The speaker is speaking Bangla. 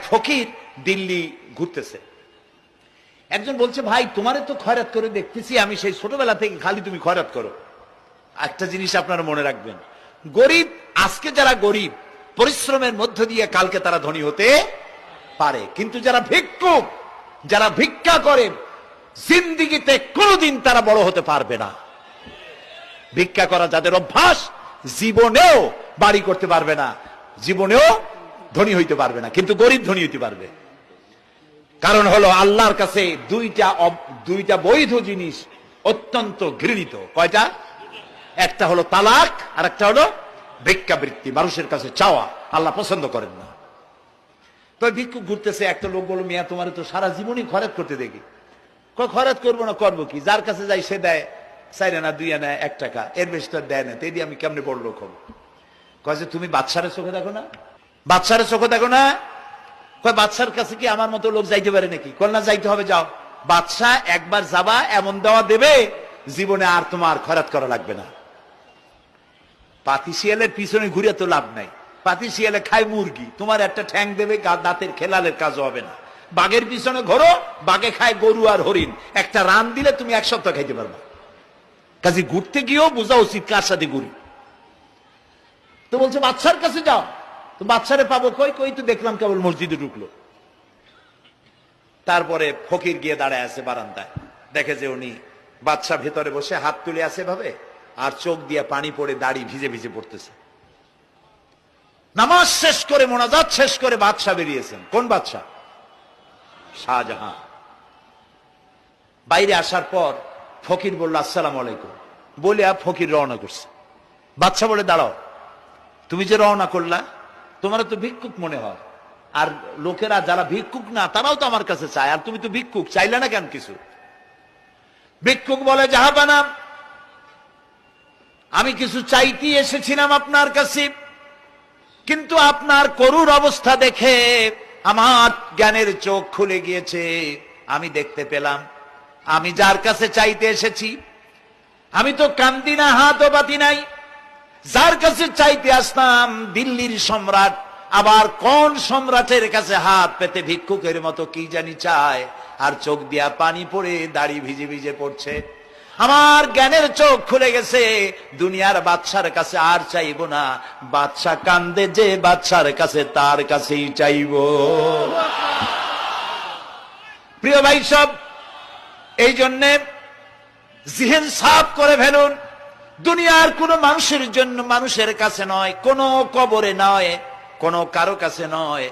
ফকির দিল্লি ঘুরতেছে। একজন বলছে, ভাই তোমারে তো খয়রাত করে দেখতেছি আমি সেই ছোটবেলা থেকে, খালি তুমি খয়রাত করো। একটা জিনিস আপনারা মনে রাখবেন, গরিব, আজকে যারা গরিব পরিশ্রমের মধ্য দিয়ে কালকে তারা ধনী হতে পারে, কিন্তু যারা ভিক্ষুক, যারা ভিক্ষা করে, জিন্দিগিতে কোনোদিন তারা বড় হতে পারবে না। ভিক্ষা করা যাদের অভ্যাস, জীবনেও বাড়ি করতে পারবে না, জীবনেও ধনী হইতে পারবে না, কিন্তু গরিব ধনী হইতে পারবে। কারণ হলো আল্লাহর কাছে দুইটা বৈধ জিনিস অত্যন্ত ঘৃণিত। কয়টা? একটা হলো তালাক, আর একটা হলো ভিক্ষাবৃত্তি, মানুষের কাছে চাওয়া। আল্লাহ পছন্দ করেন না। তো ভিক্ষুক ঘুরতেছে, একটা লোক বলল, মিয়া তোমার তো সারা জীবনই খরচ করতে দেখি। খরচ করবো না, করবো কি? যার কাছে যাই সে দেয় 4 আনা 2 আনা 1 টাকা, এর বেশি তো দেয় না। তো এদি আমি কেমনে বড় লোক হবো? কয় যে তুমি বাদশারে চোখে দেখো না, বাদশারে চোখে দেখো না। কয় বাদশার কাছে কি আমার মতো লোক যাইতে পারে নাকি? কল না, যাইতে হবে, যাও। বাদশা একবার যাবা, এমন দেওয়া দেবে জীবনে আর তোমার খরচ করা লাগবে না। পাতি শিয়ালের পিছনে ঘুরে তো লাভ নাই। পাতি শিয়ালে খায় মুরগি, তোমার একটা ঠ্যাং দেবে, দাঁতের খেলালের কাজও হবে না। বাঘের পিছনে ঘোরো, বাঘে খায় গরু আর হরিণ, একটা রান দিলে তুমি 1 সপ্তাহ খাইতে পারবা। কাজে ঘুরতে গিয়েও বোঝা উচিত কার সাথে ঘুরি। তো বলছে বাদশার কাছে যাও। তো বাদশারে পাবো কই? কই তো দেখলাম কেবল মসজিদে ঢুকলো। তারপরে ফকির গিয়ে দাঁড়ায় আছে বারান্দায়, দেখে যে উনি বাদশা ভেতরে বসে হাত তুলে আছে ভাবে, আর চোখ দিয়ে পানি পড়ে দাড়ি ভিজে ভিজে পড়তেছে। নামাজ শেষ করে, মোনাজাত শেষ করে বাদশা বেরিয়েছেন। কোন বাদশা? শাহজাহান। বাইরে আসার পর ফকির বলল, আসসালামু আলাইকুম বলে ফকির রওনা করছে। বাদশা বলে, দাঁড়াও, তুমি যে রওনা করলা, তোমার তো ভিক্ষুক মনে হয়, আর লোকেরা যারা ভিক্ষুক না তারাও তো আমার কাছে চায়, আর তুমি তো ভিক্ষুক, চাইলে না কেন কিছু? ভিক্ষুক বলে, জাহাপানা, আমি কিছু চাইতে এসেছিলাম আপনার কাছে, কিন্তু আপনার করুণ অবস্থা দেখে আমার জ্ঞানের চোখ খুলে গিয়েছে। আমি দেখতে পেলাম আমি যার কাছে চাইতে এসেছি, আমি তো কান্দি না, হাতও পাতি নাই। যার কাছে চাইতে আসতাম দিল্লির সম্রাট, আবার কোন সম্রাটের কাছে হাত পেতে ভিক্ষুকের মতো কি জানি চায়, আর চোখ দিয়া পানি পড়ে দাড়ি ভিজে ভিজে পড়ছে। আমার জ্ঞানের চোখ খুলে গেছে, দুনিয়ার বাদশার কাছে আর চাইবো না। বাদশা কান্দে যে বাদশার কাছে, তার কাছেই চাইবো। প্রিয় ভাই সব, এই জন্যে জিহেন সাফ করে ফেলুন। দুনিয়ার কোন মানুষের জন্য, মানুষের কাছে নয়, কোন কবরে নয়, কোন কারো কাছে নয়,